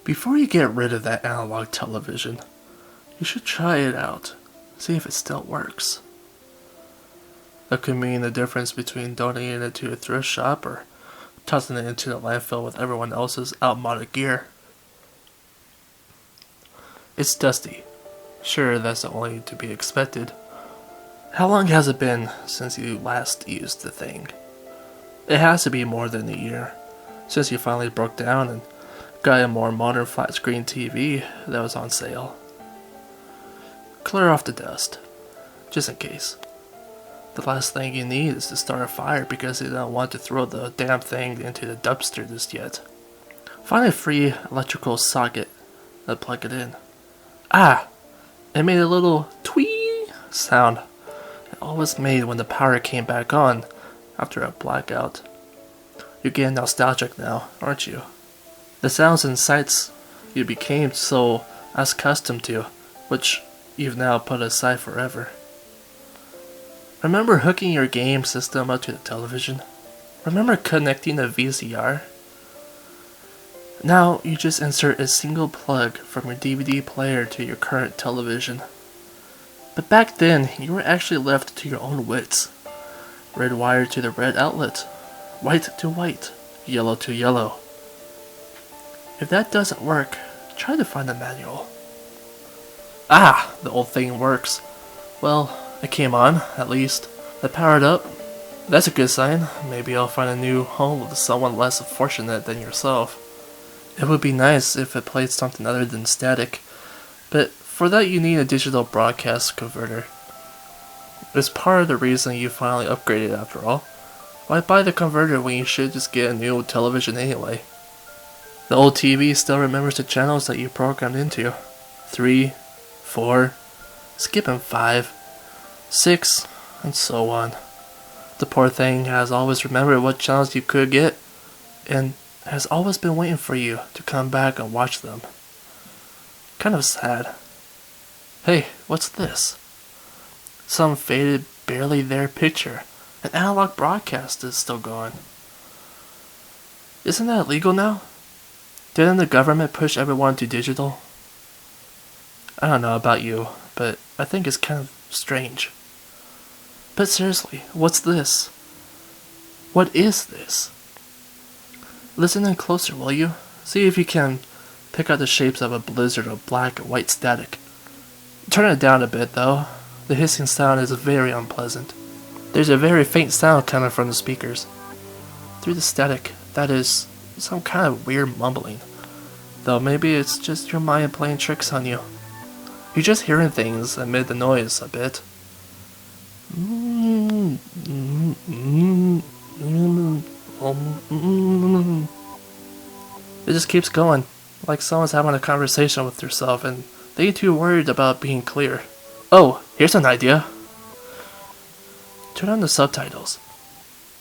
Before you get rid of that analog television, you should try it out. See if it still works. That could mean the difference between donating it to a thrift shop or tossing it into the landfill with everyone else's outmoded gear. It's dusty. Sure, that's only to be expected. How long has it been since you last used the thing? It has to be more than a year, since you finally broke down and got a more modern flat screen TV that was on sale. Clear off the dust, just in case. The last thing you need is to start a fire because you don't want to throw the damn thing into the dumpster just yet. Find a free electrical socket and plug it in. Ah! It made a little twee sound. It always made when the power came back on after a blackout. You're getting nostalgic now, aren't you? The sounds and sights you became so accustomed to, which you've now put aside forever. Remember hooking your game system up to the television? Remember connecting a VCR? Now you just insert a single plug from your DVD player to your current television. But back then, you were actually left to your own wits. Red wire to the red outlet, white to white, yellow to yellow. If that doesn't work, try to find a manual. Ah, the old thing works. Well, it came on, at least. It powered up. That's a good sign. Maybe I'll find a new home with someone less fortunate than yourself. It would be nice if it played something other than static, but for that you need a digital broadcast converter. It's part of the reason you finally upgraded after all. Why buy the converter when you should just get a new television anyway? The old TV still remembers the channels that you programmed into. 3, 4, skipping 5, 6, and so on. The poor thing has always remembered what channels you could get, and has always been waiting for you to come back and watch them. Kind of sad. Hey, what's this? Some faded, barely there picture. An analog broadcast is still going. Isn't that illegal now? Didn't the government push everyone to digital? I don't know about you, but I think it's kind of strange. But seriously, what's this? What is this? Listen in closer, will you? See if you can pick out the shapes of a blizzard of black and white static. Turn it down a bit, though. The hissing sound is very unpleasant. There's a very faint sound coming from the speakers. Through the static, that is some kind of weird mumbling. Though maybe it's just your mind playing tricks on you. You're just hearing things amid the noise a bit. It just keeps going, like someone's having a conversation with herself and they ain't too worried about being clear. Oh, here's an idea. Turn on the subtitles.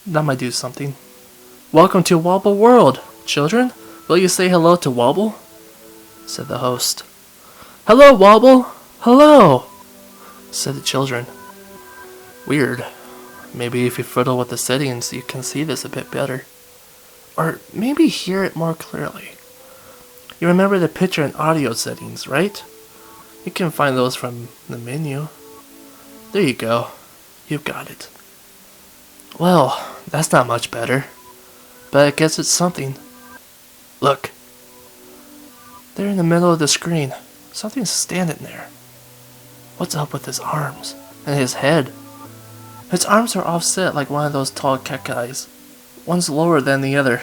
That might do something. Welcome to Wobble World, children. Will you say hello to Wobble? Said the host. Hello, Wobble. Hello, said the children. Weird. Maybe if you fiddle with the settings, you can see this a bit better. Or maybe hear it more clearly. You remember the picture and audio settings, right? You can find those from the menu. There you go. You've got it. Well, that's not much better. But I guess it's something. Look. There in the middle of the screen, something's standing there. What's up with his arms? And his head? His arms are offset like one of those tall cacti. One's lower than the other.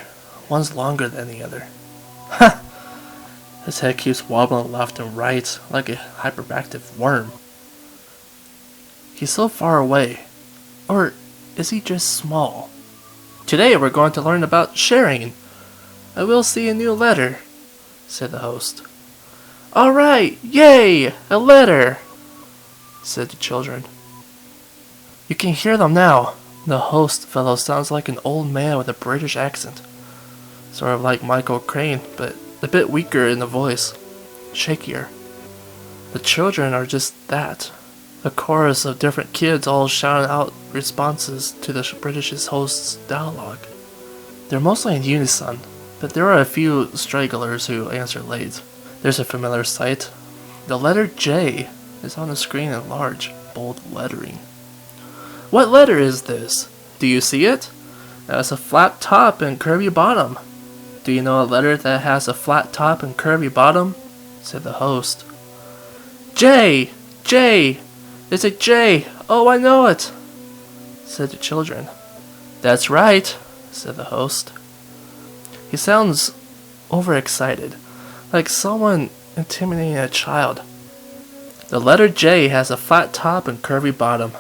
One's longer than the other. Ha! His head keeps wobbling left and right like a hyperactive worm. He's so far away. Or is he just small? Today we're going to learn about sharing. I will see a new letter, said the host. Alright, yay, a letter, said the children. You can hear them now. The host fellow sounds like an old man with a British accent. Sort of like Michael Crane, but a bit weaker in the voice. Shakier. The children are just that. A chorus of different kids all shouting out responses to the British host's dialogue. They're mostly in unison, but there are a few stragglers who answer late. There's a familiar sight. The letter J is on the screen in large, bold lettering. What letter is this? Do you see it? It has a flat top and curvy bottom. Do you know a letter that has a flat top and curvy bottom? Said the host. J! J! It's a J! Oh, I know it! Said the children. That's right, said the host. He sounds overexcited, like someone intimidating a child. The letter J has a flat top and curvy bottom.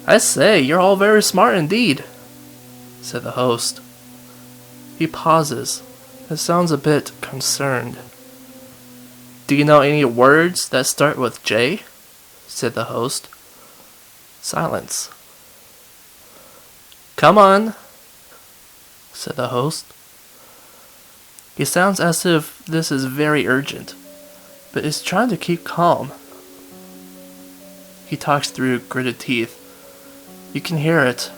I say, you're all very smart indeed, said the host. He pauses. It sounds a bit concerned. Do you know any words that start with J? Said the host. Silence. Come on, said the host. He sounds as if this is very urgent, but is trying to keep calm. He talks through gritted teeth. You can hear it.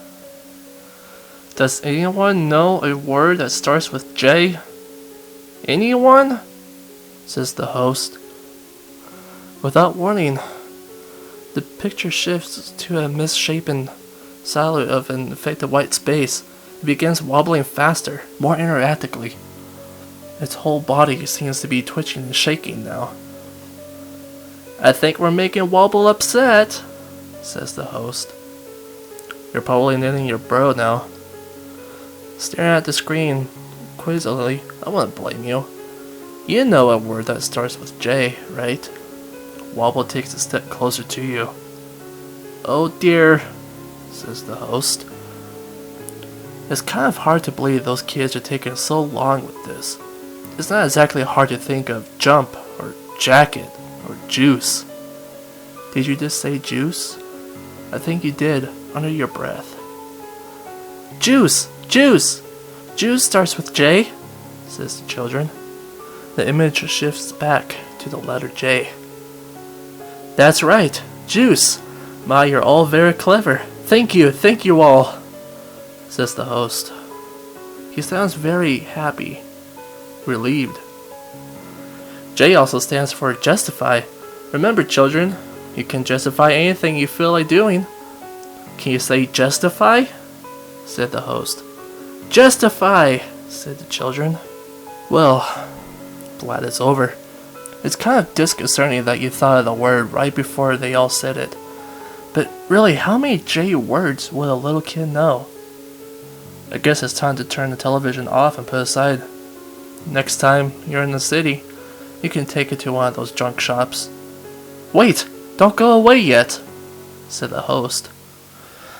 Does anyone know a word that starts with J? Anyone? Says the host. Without warning, the picture shifts to a misshapen silhouette of an infected white space. It begins wobbling faster, more erratically. Its whole body seems to be twitching and shaking now. I think we're making Wobble upset, says the host. You're probably knitting your brow now. Staring at the screen quizzically, I wouldn't blame you. You know a word that starts with J, right? Wobble takes a step closer to you. Oh dear, says the host. It's kind of hard to believe those kids are taking so long with this. It's not exactly hard to think of jump, or jacket, or juice. Did you just say juice? I think you did, under your breath. Juice! Juice! Juice starts with J, says the children. The image shifts back to the letter J. That's right, juice! My, you're all very clever. Thank you all, says the host. He sounds very happy, relieved. J also stands for justify. Remember, children, you can justify anything you feel like doing. Can you say justify? Said the host. Justify, said the children. Well, glad it's over. It's kind of disconcerting that you thought of the word right before they all said it. But really, how many J words would a little kid know? I guess it's time to turn the television off and put it aside. Next time you're in the city, you can take it to one of those junk shops. Wait! Don't go away yet, said the host.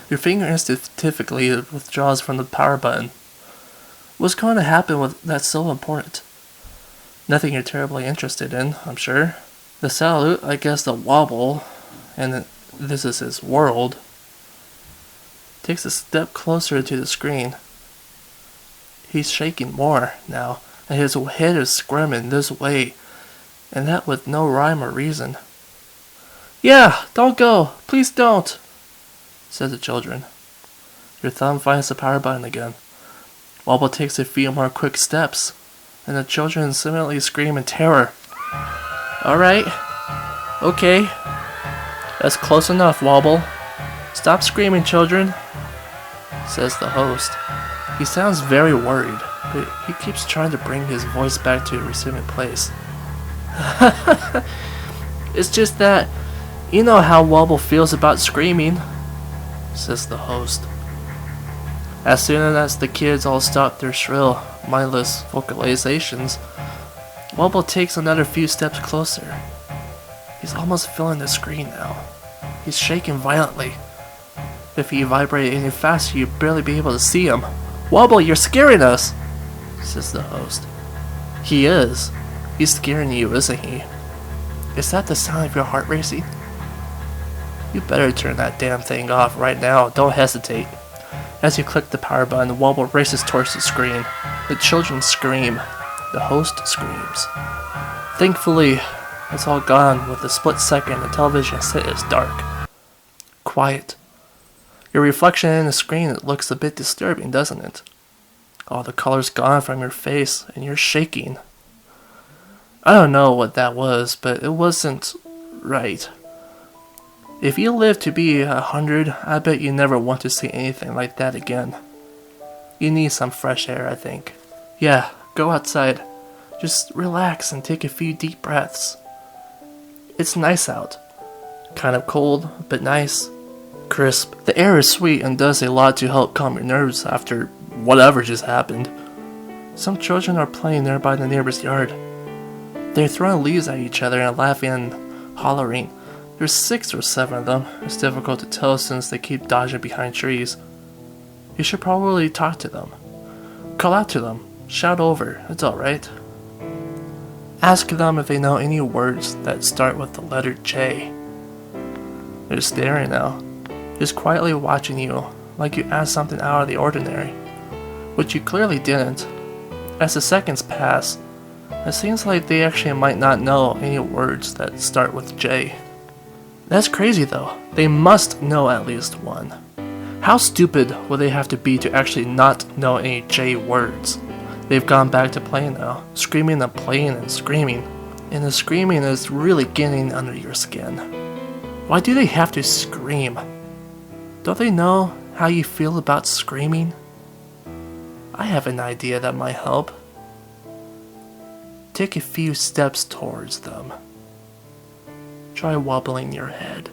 Your finger instinctively withdraws from the power button. What's going to happen with that's so important? Nothing you're terribly interested in, I'm sure. The salute, I guess the Wobble, and this is his world, takes a step closer to the screen. He's shaking more now, and his head is squirming this way, and that with no rhyme or reason. Yeah, don't go, please don't, said the children. Your thumb finds the power button again. Wobble takes a few more quick steps, and the children similarly scream in terror. Alright, okay, that's close enough, Wobble. Stop screaming, children, says the host. He sounds very worried, but he keeps trying to bring his voice back to a receiving place. It's just that, you know how Wobble feels about screaming, says the host. As soon as the kids all stop their shrill, mindless vocalizations, Wobble takes another few steps closer. He's almost filling the screen now. He's shaking violently. If he vibrated any faster, you'd barely be able to see him. Wobble, you're scaring us, says the host. He is. He's scaring you, isn't he? Is that the sound of your heart racing? You better turn that damn thing off right now. Don't hesitate. As you click the power button, Wobble races towards the screen. The children scream. The host screams. Thankfully, it's all gone. With a split second, the television set is dark. Quiet. Your reflection in the screen looks a bit disturbing, doesn't it? All the color's gone from your face, and you're shaking. I don't know what that was, but it wasn't right. If you live to be 100, I bet you never want to see anything like that again. You need some fresh air, I think. Yeah, go outside. Just relax and take a few deep breaths. It's nice out. Kind of cold, but nice. Crisp. The air is sweet and does a lot to help calm your nerves after whatever just happened. Some children are playing nearby the neighbor's yard. They're throwing leaves at each other and laughing and hollering. There's 6 or 7 of them. It's difficult to tell since they keep dodging behind trees. You should probably talk to them. Call out to them. Shout over. It's alright. Ask them if they know any words that start with the letter J. They're staring now, just quietly watching you, like you asked something out of the ordinary, which you clearly didn't. As the seconds pass, it seems like they actually might not know any words that start with J. That's crazy though. They must know at least one. How stupid would they have to be to actually not know any J words? They've gone back to playing now, screaming and playing and screaming. And the screaming is really getting under your skin. Why do they have to scream? Don't they know how you feel about screaming? I have an idea that might help. Take a few steps towards them. Try wobbling your head.